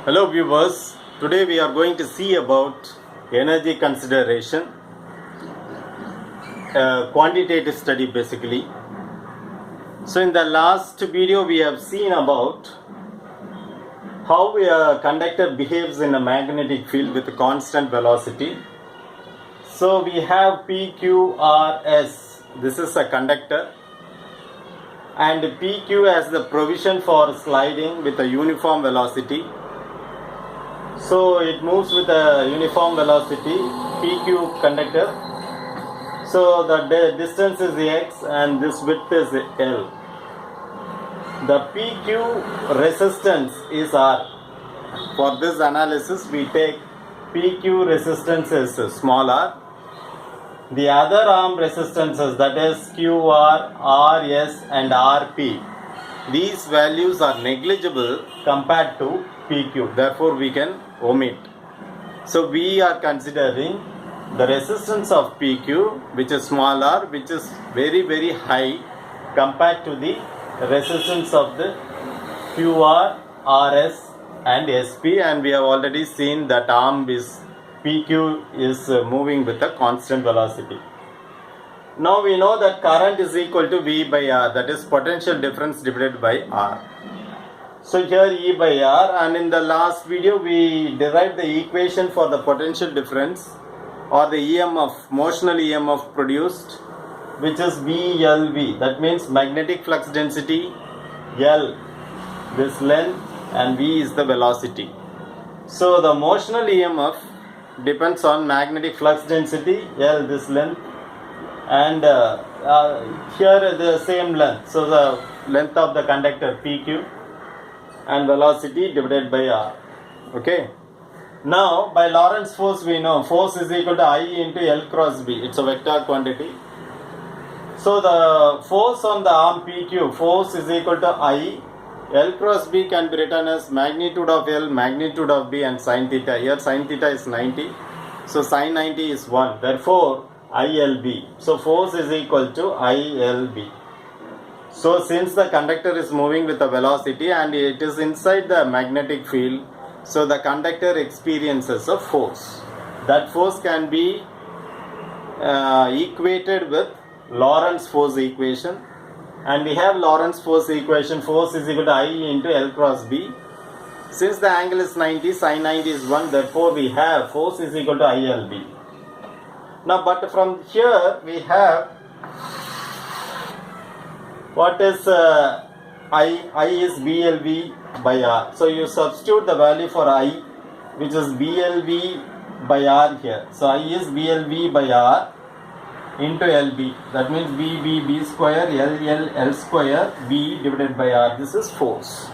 Hello viewers, today we are going to see about energy consideration, quantitative study basically. So in the last video we have seen about how a conductor behaves in a magnetic field with a constant velocity. So we have PQRS, this is a conductor, and PQ has the provision for sliding with a uniform velocity. So it moves with a uniform velocity, PQ conductor. So the distance is x and this width is L. The PQ resistance is R. For this analysis we take PQ resistance is small r. The other arm resistances, that is QR, RS and RP, these values are negligible compared to PQ. Therefore we can omit. So we are considering the resistance of PQ, which is small r, which is very high compared to the resistance of the QR, RS and SP, and we have already seen that arm is PQ is moving with a constant velocity. Now we know that current is equal to V by R, that is potential difference divided by R. So here E by R, and in the last video we derived the equation for the potential difference or the EMF, motional EMF produced, which is VLV. That means magnetic flux density, L, this length, and V is the velocity. So the motional EMF depends on magnetic flux density, L, this length, and here the same length. So the length of the conductor PQ and velocity divided by R. Okay. Now by Lorentz force we know force is equal to I into L cross B. It's a vector quantity. So the force on the arm PQ, force is equal to I. L cross B can be written as magnitude of L, magnitude of B, and sin theta. Here sin theta is 90. So sin 90 is 1. Therefore ILB. So force is equal to ILB. So since the conductor is moving with a velocity and it is inside the magnetic field, so the conductor experiences a force. That force can be equated with Lorentz force equation, and we have Lorentz force equation, force is equal to I into L cross B. Since the angle is 90, sin 90 is 1, therefore we have force is equal to ILB. Now but from here we have what is I is BLV by R. So you substitute the value for I, which is BLV by R here. So I is BLV by R into LB. That means B square, L square, B divided by R. This is force.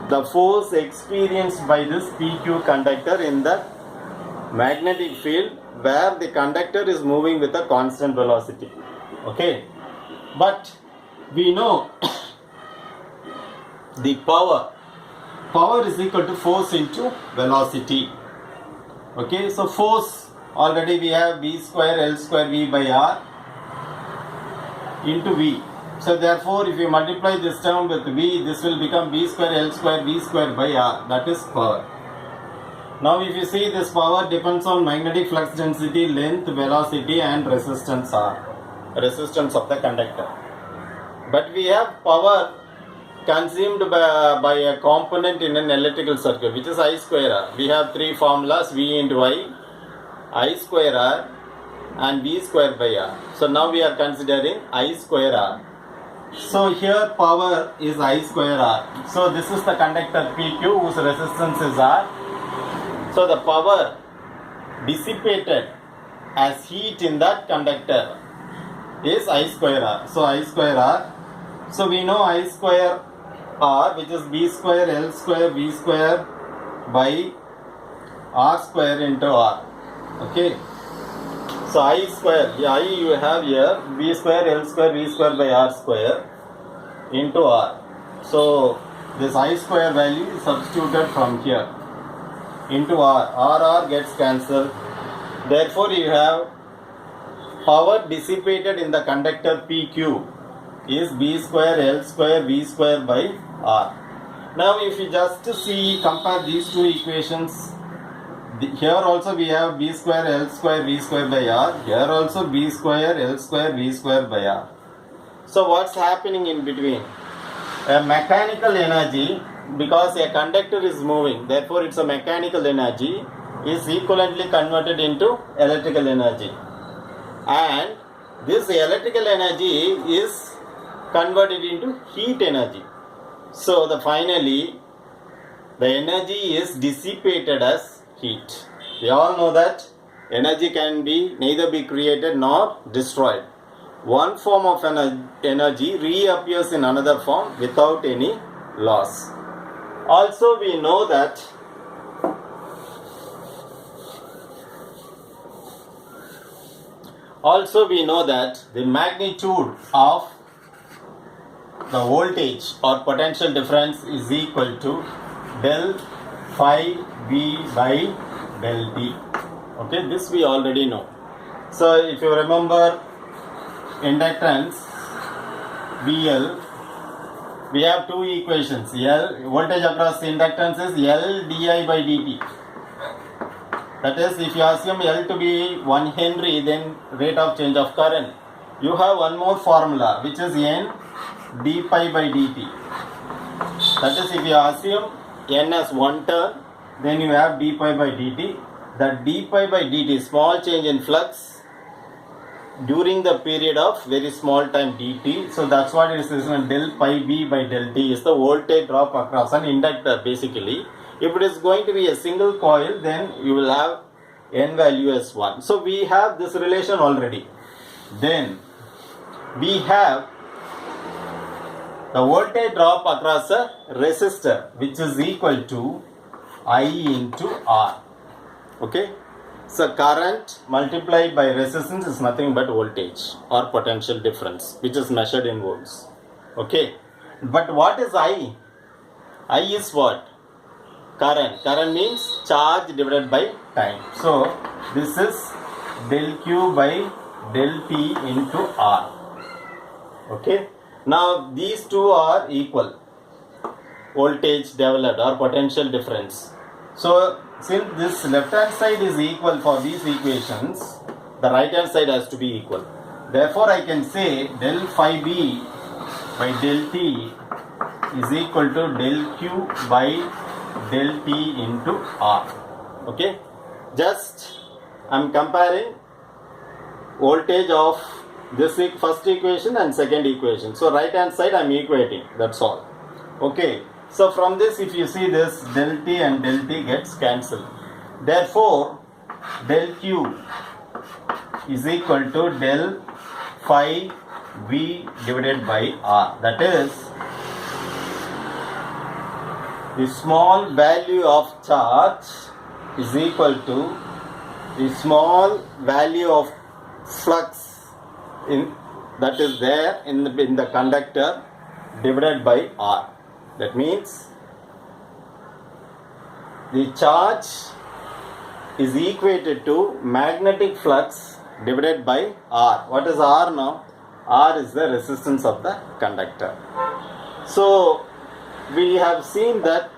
The force experienced by this PQ conductor in the magnetic field where the conductor is moving with a constant velocity. Okay. But we know the power is equal to force into velocity. Okay, so force, already we have B square L square V by R into V. So therefore if you multiply this term with V, this will become B square L square V square by R, that is power. Now if you see, this power depends on magnetic flux density, length, velocity and resistance R, resistance of the conductor. But we have power consumed by a component in an electrical circuit, which is I square R. We have three formulas, V into I square R and V square by R. So now we are considering I square R. So here power is I square R. So this is the conductor PQ whose resistance is R. So the power dissipated as heat in that conductor is I square R. So I square R. So we know I square R, which is B square L square V square by R square into R. Okay. So I square, I you have here B square L square V square by R square into R. So this I square value is substituted from here into R gets cancelled. Therefore you have power dissipated in the conductor PQ is B square L square V square by R. Now if you just see, compare these two equations, here also we have b square L square V square by R, here also b square L square V square by R. So what's happening in between? A mechanical energy, because a conductor is moving, therefore it's a mechanical energy, is equivalently converted into electrical energy. And this electrical energy is converted into heat energy. So finally the energy is dissipated as heat. We all know that energy can be neither be created nor destroyed. One form of energy reappears in another form without any loss. Also we know that the magnitude of the voltage or potential difference is equal to del phi V by del T. Okay, this we already know. So if you remember inductance VL, we have two equations. L, voltage across the inductance is L di by dt. That is, if you assume L to be 1 Henry, then rate of change of current. You have one more formula, which is N d pi by dt. That is, if you assume N as 1 turn, then you have d pi by dt. The d pi by dt, small change in flux during the period of very small time dt. So that's what it is del pi b by del t is the voltage drop across an inductor basically. If it is going to be a single coil, then you will have N value as 1. So we have this relation already. Then we have the voltage drop across a resistor, which is equal to I into R. Okay. So current multiplied by resistance is nothing but voltage or potential difference, which is measured in volts. Okay. But what is I? I is what? Current. Current means charge divided by time. So this is del Q by del T into R. Okay. Now these two are equal. Voltage developed or potential difference. So since this left hand side is equal for these equations, the right hand side has to be equal. Therefore I can say del phi B by del T is equal to del Q by del T into R. Okay. Just I am comparing voltage of this first equation and second equation. So right hand side I am equating. That's all. Okay. So from this, if you see this, del T and del T gets cancelled. Therefore, del Q is equal to del phi V divided by R. That is, the small value of charge is equal to the small value of flux that is there in the conductor divided by R. That means the charge is equated to magnetic flux divided by R. What is R now? R is the resistance of the conductor. So we have seen that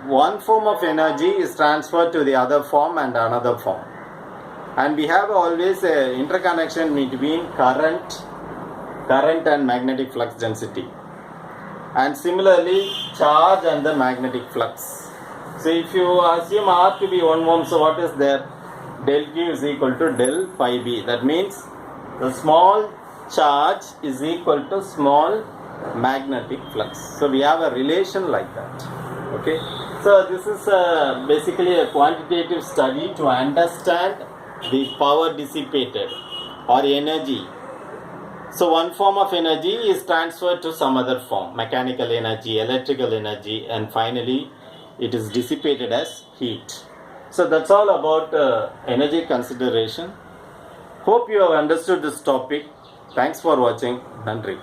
one form of energy is transferred to the other form and another form. And we have always an interconnection between current and magnetic flux density. And similarly, charge and the magnetic flux. So if you assume R to be 1 ohm, so what is there? Del Q is equal to del pi B. That means the small charge is equal to small magnetic flux. So we have a relation like that. Okay. So this is basically a quantitative study to understand the power dissipated or energy. So one form of energy is transferred to some other form, mechanical energy, electrical energy, and finally it is dissipated as heat. So that's all about energy consideration. Hope you have understood this topic. Thanks for watching. Nandri.